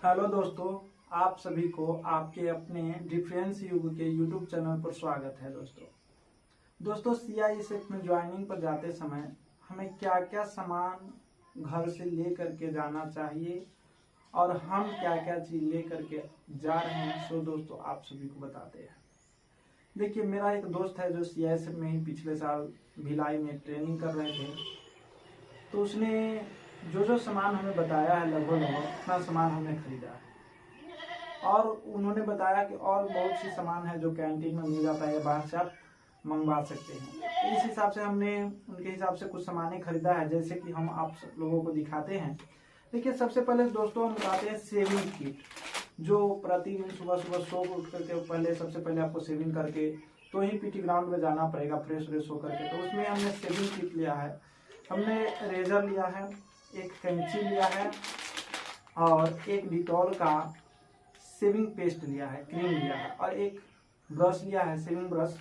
Hello दोस्तों, आप सभी को आपके अपने डिफेंस युग के यूट्यूब चैनल पर स्वागत है। दोस्तों CISF में ज्वाइनिंग पर जाते समय हमें क्या क्या सामान घर से ले करके जाना चाहिए और हम क्या क्या चीज़ ले करके जा रहे हैं, सो दोस्तों आप सभी को बताते हैं। देखिए, मेरा एक दोस्त है जो CISF में ही पिछले साल भिलाई में ट्रेनिंग कर रहे थे, तो उसने जो सामान हमें बताया है लगभग उतना सामान हमने खरीदा है। और उन्होंने बताया कि और बहुत सी सामान है जो कैंटीन में मिल जाता है, बाहर से आप मंगवा सकते हैं। इस हिसाब से हमने उनके हिसाब से कुछ सामानें खरीदा है, जैसे कि हम आप सब लोगों को दिखाते हैं। देखिए, सबसे पहले दोस्तों हम बताते हैं शेविंग किट, जो प्रतिदिन सुबह सुबह सो उठ करके पहले सबसे पहले आपको शेविंग करके तो ही PT ग्राउंड में जाना पड़ेगा फ्रेश व्रेश होकर के। तो उसमें हमने शेविंग किट लिया है, हमने रेजर लिया है, एक कैंची लिया है और एक डिटॉल का शेविंग पेस्ट लिया है, क्रीम लिया है, और एक ब्रश लिया है, शेविंग ब्रश,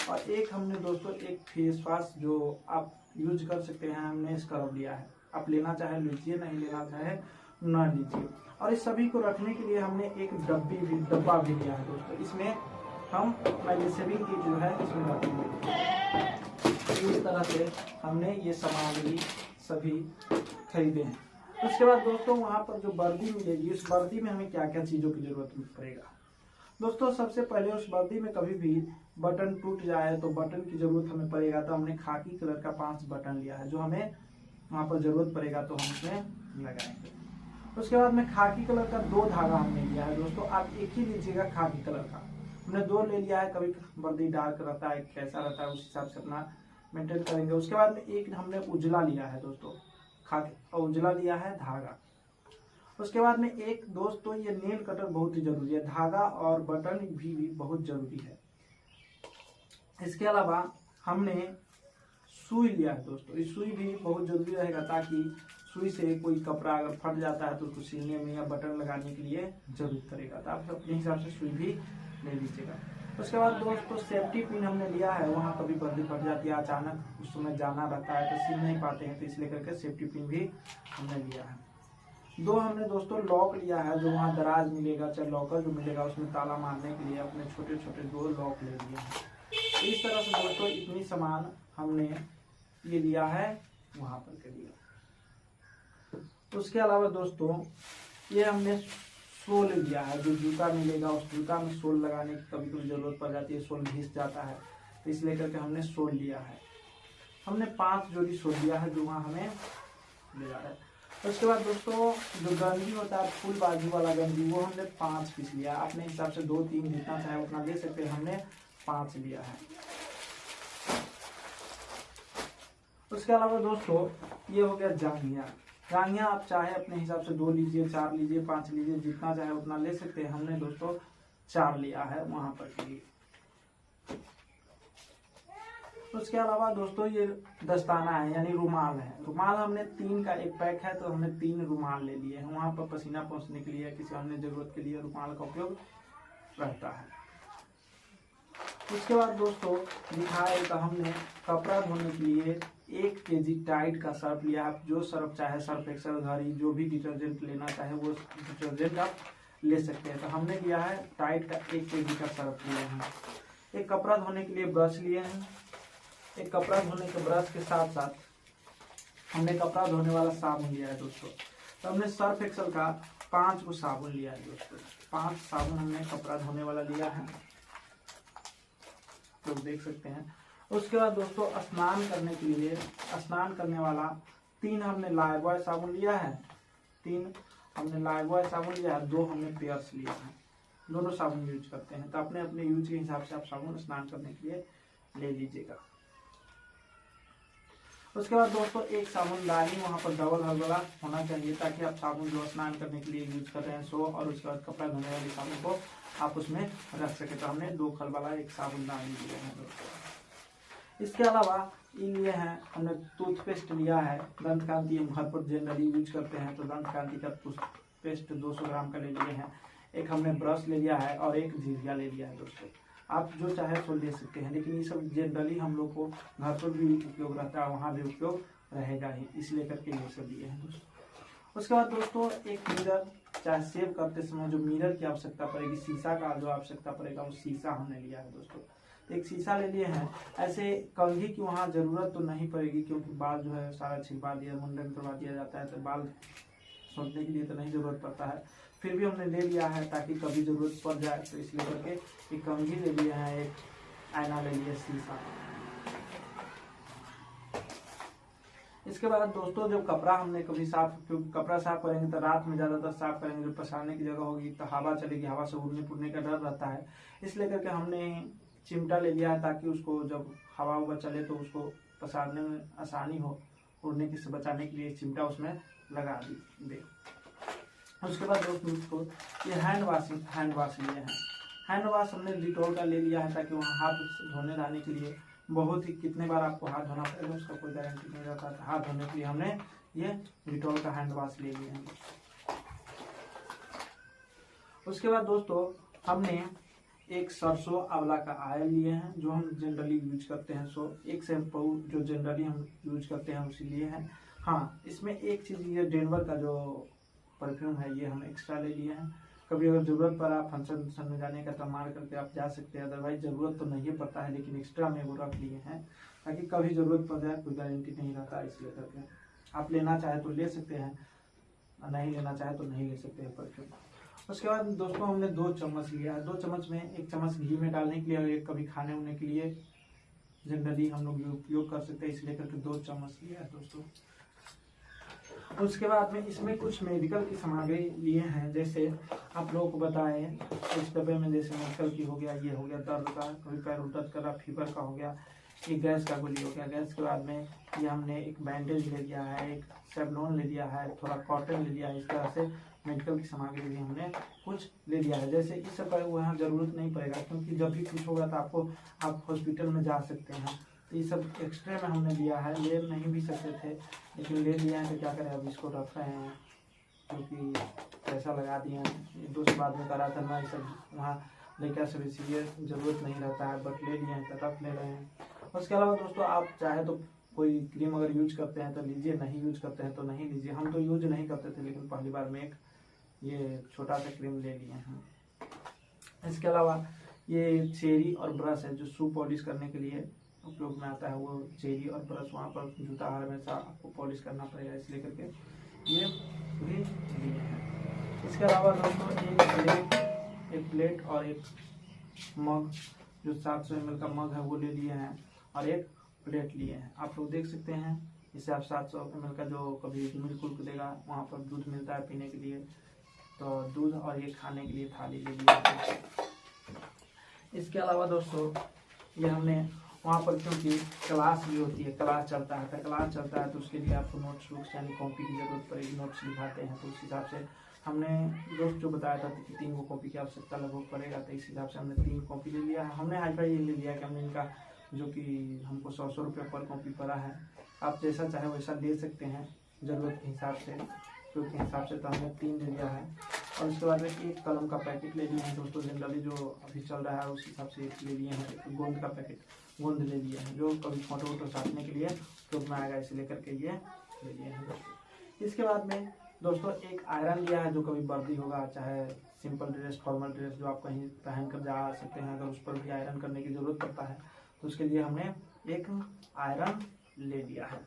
और एक हमने दोस्तों एक फेस वॉश जो आप यूज कर सकते हैं, हमने स्क्रब लिया है। आप लेना चाहे लीजिए, नहीं लेना चाहे ना लीजिए। और इस सभी को रखने के लिए हमने एक डब्बा भी लिया है दोस्तों। इसमें हम पहले शेविंग किट जो है इसमें रखेंगे। इस तरह से हमने ये सामग्री सभी खरीदे हैं। उसके बाद दोस्तों वहाँ पर जो वर्दी मिलेगी, उस वर्दी में हमें क्या क्या चीज़ों की जरूरत पड़ेगा। दोस्तों सबसे पहले उस वर्दी में कभी भी बटन टूट जाए तो बटन की जरूरत हमें पड़ेगा, तो हमने खाकी कलर का 5 बटन लिया है, जो हमें वहाँ पर जरूरत पड़ेगा तो हम उसमें लगाएंगे। उसके बाद में खाकी कलर का 2 धागा हमने लिया है दोस्तों। आप एक ही लीजिएगा खाकी कलर का, हमने 2 ले लिया है। कभी वर्दी डार्क रहता है, कैसा रहता है, उस हिसाब से अपना मेंटेन करेंगे। उसके बाद में एक हमने उजला लिया है दोस्तों, उजला लिया है धागा। उसके बाद में एक दोस्तों ये नेल कटर बहुत ही जरूरी है, धागा और बटन भी बहुत जरूरी है। इसके अलावा हमने सुई लिया है दोस्तों, इस सुई भी बहुत जरूरी रहेगा, ताकि सुई से कोई कपड़ा अगर फट जाता है तो उसको सिलने में या बटन लगाने के लिए जरूरत पड़ेगा, तो आप अपने हिसाब से सुई भी ले लीजिएगा। उसके बाद दोस्तों सेफ्टी पिन हमने लिया है, वहाँ कभी वर्दी फट जाती है, अचानक उस समय जाना रहता है तो सिल नहीं पाते हैं, तो इसलिए करके सेफ्टी पिन भी हमने लिया है। 2 हमने दोस्तों लॉक लिया है, जो वहाँ दराज मिलेगा, चाहे लॉकर जो मिलेगा उसमें ताला मारने के लिए अपने छोटे छोटे 2 लॉक ले लिए हैं। इस तरह से दोस्तों इतनी सामान हमने ये लिया है वहाँ पर के लिए। उसके अलावा दोस्तों ये हमने सोल लिया है, जो जूता मिलेगा उस जूता में सोल लगाने की कभी कभी जरूरत पड़ जाती है, सोल घिस जाता है, तो इसलिए करके हमने सोल लिया है। हमने 5 जोड़ी सोल लिया है, जो वहाँ हमें ले जा रहा है। उसके बाद दोस्तों जो गंजी होता है फुल बाजू वाला गंजी, वो हमने 5 पीस लिया है। अपने हिसाब से 2-3 जितना चाहे उतना ले सकते हैं, हमने 5 लिया है। उसके अलावा दोस्तों ये हो गया जांघिया आप चाहे अपने हिसाब से 2 लीजिए, 4 लीजिए, 5 लीजिए, जितना चाहे उतना ले सकते हैं। हमने दोस्तों 4 लिया है वहां पर के लिए। उसके अलावा दोस्तों ये दस्ताना है, यानी रुमाल है। रुमाल हमने 3 का एक पैक है, तो हमने 3 रुमाल ले लिए हैं। वहां पर पसीना पहुंचने के लिए, किसी अन्य जरूरत के लिए रुमाल का उपयोग रहता है। उसके बाद दोस्तों दिखाए तो हमने कपड़ा धोने के लिए 1 kg टाइड का सर्फ लिया। आप जो सर्फ चाहे, सर्फ एक्सेल, घड़ी, जो भी डिटर्जेंट लेना चाहे वो डिटर्जेंट आप ले सकते हैं। तो हमने लिया है टाइड का 1 kg का सर्फ लिया है। एक कपड़ा धोने के लिए ब्रश लिए हैं। एक कपड़ा धोने के ब्रश के साथ साथ हमने कपड़ा धोने वाला साबुन लिया है दोस्तों। तो हमने सर्फ एक्सेल का 5 को साबुन लिया है दोस्तों। 5 साबुन हमने कपड़ा धोने वाला लिया है, तो देख सकते हैं। उसके बाद दोस्तों स्नान करने के लिए, स्नान करने वाला 3 हमने लाइफबॉय साबुन लिया है, 3 हमने लाइफबॉय साबुन लिया है, 2 हमने पेयर्स लिया है। दोनों साबुन यूज करते हैं, तो अपने अपने यूज के हिसाब से आप साबुन स्नान करने के लिए ले लीजिएगा। उसके बाद दोस्तों एक साबुन लानी वहाँ पर डबल हल वाला होना चाहिए, ताकि आप साबुन जो स्नान करने के लिए यूज कर रहे हैं सो, और उसके बाद कपड़ा धोने वाली साबुन को आप उसमें रख सके। तो हमने 2 खल वाला एक साबुन लानी लिया है दोस्तों। इसके अलावा इन लिए हैं हमने टूथपेस्ट लिया है, दंत कांति हम घर पर जनरली यूज करते हैं, तो दंत कांति का टूथपेस्ट 200 ग्राम का ले लिए हैं। एक हमने ब्रश ले लिया है और एक झिझिया ले लिया है दोस्तों। आप जो चाहे सो ले सकते हैं, लेकिन ये सब जनरली हम लोग को घर पर भी उपयोग रहता है, वहाँ भी उपयोग रहेगा ही, इसलिए करके ये सब लिए हैं दोस्तों। उसके बाद दोस्तों एक मिरर चाहे सेव करते समय जो मिरर की आवश्यकता पड़ेगी, शीशा का जो आवश्यकता पड़ेगा, वो शीशा हमने लिया है दोस्तों। एक शीशा ले लिए हैं। ऐसे कंघी की वहाँ जरूरत तो नहीं पड़ेगी, क्योंकि बाल जो है सारा छिलवा दिया, मुंडन करवा दिया जाता है, तो बाल सोचने के लिए तो नहीं जरूरत पड़ता है। फिर भी हमने ले लिया है ताकि कभी जरूरत पड़ जाए, तो इसलिए करके एक कंघी ले लिए हैं, एक आईना ले लिया, शीशा। इसके बाद दोस्तों जो कपड़ा हमने कभी साफ, क्योंकि कपड़ा साफ करेंगे तो रात में ज्यादातर साफ करेंगे, जो पसारने की जगह होगी तो हवा चलेगी, हवा से उड़ने पुड़ने का डर रहता है। इसलिए करके हमने चिमटा ले लिया है, ताकि उसको जब हवा उवा चले तो उसको पसारने में आसानी हो, उड़ने की से बचाने के लिए चिमटा उसमें लगा दे। उसके बाद दोस्तों ये हैंड वाश लिए हैं। हैंड वाश हमने डिटॉल का ले लिया है, ताकि वहाँ हाथ धोने जाने के लिए बहुत ही कितने बार आपको हाथ धोना पड़ेगा उसका कोई गारंटी नहीं रहता, तो हाथ धोने के लिए हमने ये डिटॉल का हैंड वाश ले लिया है। उसके बाद दोस्तों हमने एक सरसों आंवला का ऑयल लिए हैं, जो हम जनरली यूज करते हैं। एक शैम्पू जो जनरली हम यूज करते हैं उसी लिए हैं। हाँ, इसमें एक चीज़ ये डेनवर का जो परफ्यूम है ये हम एक्स्ट्रा ले लिए हैं। कभी अगर जरूरत पड़ा फंक्शन में जाने का तो मार करके आप जा सकते हैं, अदरवाइज जरूरत तो नहीं पड़ता है, लेकिन एक्स्ट्रा में वो रख लिए हैं ताकि कभी जरूरत पड़ जाए, कोई गारंटी नहीं रहता, इसलिए करके आप लेना चाहे तो ले सकते हैं, नहीं लेना चाहे तो नहीं ले सकते हैं परफ्यूम। उसके बाद दोस्तों हमने 2 चम्मच लिया है। 2 चम्मच में 1 चम्मच घी में डालने के लिए और एक कभी खाने उने के लिए जनरली हम लोग उपयोग कर सकते हैं, इसलिए करके 2 चम्मच लिया है दोस्तों। उसके बाद में इसमें कुछ मेडिकल की सामग्री लिए हैं, जैसे आप लोगों को बताएं इस डब्बे में जैसे मेडिकल की हो गया, ये हो गया दर्द का, कभी पैर दर्द कर रहा, फीवर का हो गया, ये गैस का गोली हो गया। गैस के बाद में ये हमने एक बैंडेज ले लिया है, एक सेवलॉन ले लिया है, थोड़ा कॉटन ले लिया है। इस तरह से मेडिकल की सामग्री भी हमने कुछ ले लिया है। जैसे इस सब का वहाँ जरूरत नहीं पड़ेगा, क्योंकि जब भी कुछ होगा तो आप हॉस्पिटल में जा सकते हैं, तो ये सब एक्स्ट्रा में हमने लिया है। ले नहीं भी सकते थे, लेकिन ले लिया है तो क्या करें, अब इसको रख रहे हैं, क्योंकि पैसा लगा दिए हैं। दोस्त बाद में करा था ना, ये सब वहाँ लेकर सब इसलिए ज़रूरत नहीं रहता है, बट ले लिए हैं तो रख ले रहे हैं। उसके अलावा दोस्तों आप चाहे तो कोई क्रीम अगर यूज करते हैं तो लीजिए, नहीं यूज करते हैं तो नहीं लीजिए। हम तो यूज नहीं करते थे, लेकिन पहली बार में एक ये छोटा सा क्रीम ले लिए हैं। इसके अलावा ये चेरी और ब्रश है, जो शू पॉलिश करने के लिए उपयोग में आता है, वो चेरी और ब्रश वहाँ पर जूता हमेशा आपको पॉलिश करना पड़ेगा, इसलिए करके ये भी लिए हैं। इसके अलावा दोस्तों एक प्लेट और एक मग, जो 700 ml का मग है वो ले लिए हैं, और एक प्लेट लिए हैं। आप लोग देख सकते हैं, इससे आप 700 ml का जो कभी मिल्क उल्क देगा वहाँ पर दूध मिलता है पीने के लिए, तो दूध और ये खाने के लिए थाली ले लिया। इसके अलावा दोस्तों ये हमने वहाँ पर, क्योंकि क्लास भी होती है, क्लास चलता है तो उसके लिए आपको नोट्स बुक्स यानी कॉपी की जरूरत पड़ेगी। नोट्स लिखाते हैं तो उस हिसाब से हमने दोस्त जो बताया था कि 3 कॉपी की आवश्यकता लगभग पड़ेगा, तो इस हिसाब से हमने 3 कॉपी ले लिया है। हमने हाईफाई ये ले लिया कि हमने इनका जो कि हमको 100 रुपये पर कॉपी पड़ा है। आप जैसा चाहे वैसा ले सकते हैं ज़रूरत के हिसाब से, क्योंकि हिसाब से तो हमने 3 ले लिया है। और उसके बाद में एक कलम का पैकेट ले लिए हैं दोस्तों, जनरली जो अभी चल रहा है उस हिसाब से ले लिए हैं। एक गोंद का पैकेट गोंद ले लिए हैं, जो कभी फोटो वोटो साटने के लिए उपयोग में आएगा, इसे लेकर के ये ले लिए हैं दोस्तों। इसके बाद में दोस्तों एक आयरन लिया है, जो कभी वर्दी होगा, चाहे सिंपल ड्रेस, फॉर्मल ड्रेस जो आप कहीं पहन कर जा सकते हैं, अगर उस पर भी आयरन करने की ज़रूरत पड़ता है तो उसके लिए हमने एक आयरन ले लिया है।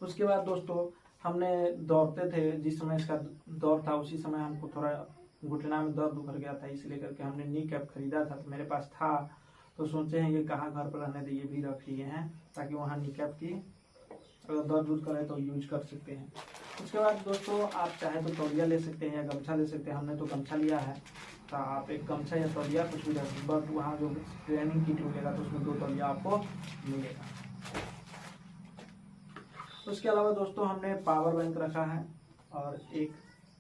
उसके बाद दोस्तों हमने दौड़ते थे, जिस समय इसका दौर था उसी समय हमको थोड़ा घुटना में दर्द उभर गया था, इसलिए करके हमने नी कैप खरीदा था, तो मेरे पास था, तो सोचे हैं ये कहाँ घर पर रहने दे, ये भी रख लिए हैं ताकि वहाँ नी कैप की अगर दर्द उर्द करे तो यूज कर सकते हैं। उसके बाद दोस्तों आप चाहे तो तौलिया ले सकते हैं या गमछा ले सकते हैं। हमने तो गमछा लिया है, तो आप एक गमछा या तौलिया कुछ भी रख, बट वहाँ जो ट्रेनिंग किट मिलेगा तो उसमें 2 तौलिया आपको मिलेगा। उसके अलावा दोस्तों हमने पावर बैंक रखा है, और एक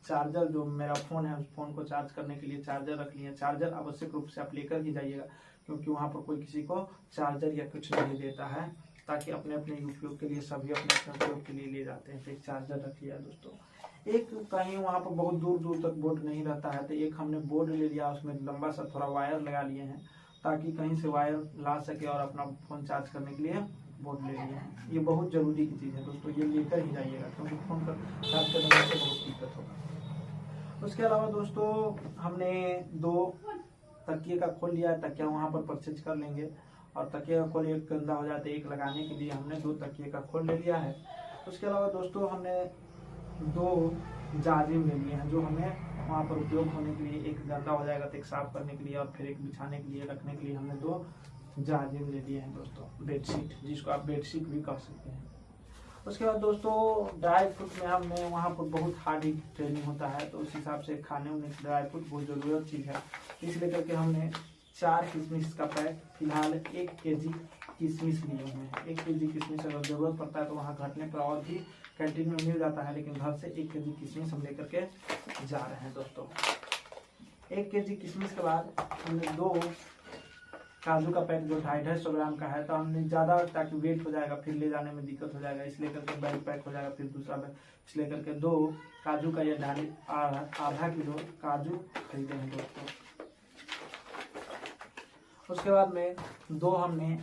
चार्जर, जो मेरा फ़ोन है उस फ़ोन को चार्ज करने के लिए चार्जर रख लिया। चार्जर आवश्यक रूप से आप लेकर ही जाइएगा, क्योंकि वहाँ पर कोई किसी को चार्जर या कुछ नहीं देता है, ताकि अपने अपने उपयोग के लिए सभी अपने उपयोग के लिए ले जाते हैं। तो एक चार्जर रख लिया दोस्तों। एक कहीं वहाँ पर बहुत दूर दूर तक बोर्ड नहीं रहता है, तो एक हमने बोर्ड ले लिया, उसमें लंबा सा थोड़ा वायर लगा लिए हैं, ताकि कहीं से वायर ला सके और अपना फ़ोन चार्ज करने के लिए बोर्ड ले लिए हैं। ये बहुत ज़रूरी की चीज़ है दोस्तों, ये लेकर ही जाइएगा, क्योंकि फ़ोन पर चार्ज करने से बहुत दिक्कत होगा। उसके अलावा दोस्तों हमने 2 तकिए का खोल लिया है, तकिया वहाँ पर परचेज कर लेंगे। और तकिए का खोल एक गंदा हो जाता है, एक लगाने के लिए हमने 2 तकिए का खोल ले लिया है। उसके अलावा दोस्तों हमने 2 जाजिम ले लिए हैं, जो हमें वहाँ पर उपयोग होने के लिए, एक गंदा हो जाएगा तो एक साफ करने के लिए और फिर एक बिछाने के लिए, रखने के लिए हमने 2 जाजिम ले लिए हैं दोस्तों। बेडशीट, जिसको आप बेडशीट भी कह सकते हैं। उसके बाद दोस्तों ड्राई फ्रूट में हमने वहाँ पर बहुत हार्ड ट्रेनिंग होता है, तो उस हिसाब से खाने में ड्राई फ्रूट बहुत ज़रूरत चीज़ है, इसलिए करके हमने 4 किशमिश का पैक, फिलहाल 1 kg किशमिश लिए हुए हैं। 1 kg किशमिश अगर ज़रूरत पड़ता है तो वहाँ घटने पर और भी कैंटीन में मिल जाता है, लेकिन घर से 1 kg किशमिश हम लेकर के जा रहे हैं दोस्तों। 1 kg किशमिश के बाद हमने 2 काजू का पैक, जो 250 ग्राम का है, तो हमने ज़्यादा, ताकि वेट हो जाएगा, फिर ले जाने में दिक्कत हो जाएगा, इसलिए करके बैग पैक हो जाएगा, फिर दूसरा बैग, इसलिए करके 2 काजू का, या आधा किलो काजू खरीदे हैं दोस्तों। उसके बाद में 2 हमने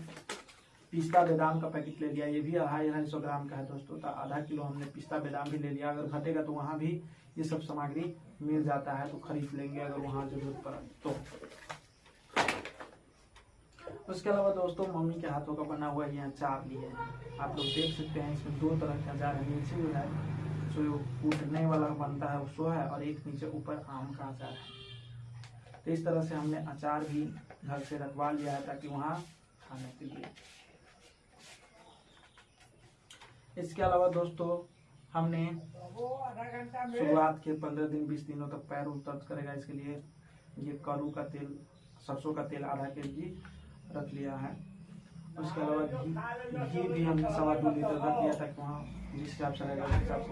पिस्ता बादाम का पैकेट ले लिया, ये भी 250 ग्राम का है दोस्तों, तो आधा किलो हमने पिस्ता बादाम भी ले लिया। अगर घटेगा तो वहाँ भी ये सब सामग्री मिल जाता है, तो खरीद लेंगे अगर वहाँ जरूरत पड़ा तो। उसके अलावा दोस्तों मम्मी के हाथों का बना हुआ ये अचार लिए हैं, आप लोग देख सकते हैं। इसमें 2 तरह के अचार है, नीचे जो है जो कूटने वाला बनता है वो है, और एक नीचे ऊपर आम का अचार है। तो इस तरह से हमने अचार भी घर से रखवा लिया है, ताकि वहाँ खाने के लिए। इसके अलावा दोस्तों हमने शुरुआत के 15 दिन 20 दिनों तक पैर दर्द करेगा, इसके लिए ये करू का तेल, सरसों का तेल आधा kg रख लिया है। उसके अलावा घी भी हमने 2.25 लीटर रख लिया, ताकि वहाँ जिस हिसाब से रहेगा उस हिसाब से।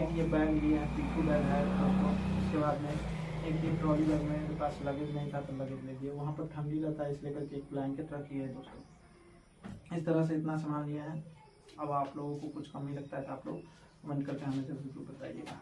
एक ये बैग लिया है, पिट्ठू बैग है दोस्तों। उसके बाद में एक ये ट्रॉली बैग, मेरे पास लगेज नहीं था तो लगेज ले लिया, वहाँ पर ठंडी रहता है इसलिए करके एक ब्लैंकेट रख लिया है दोस्तों। इस तरह से इतना सामान लिया है। अब आप लोगों को कुछ कमी लगता है तो आप लोग कमेंट करके हमें जरूर बताइएगा।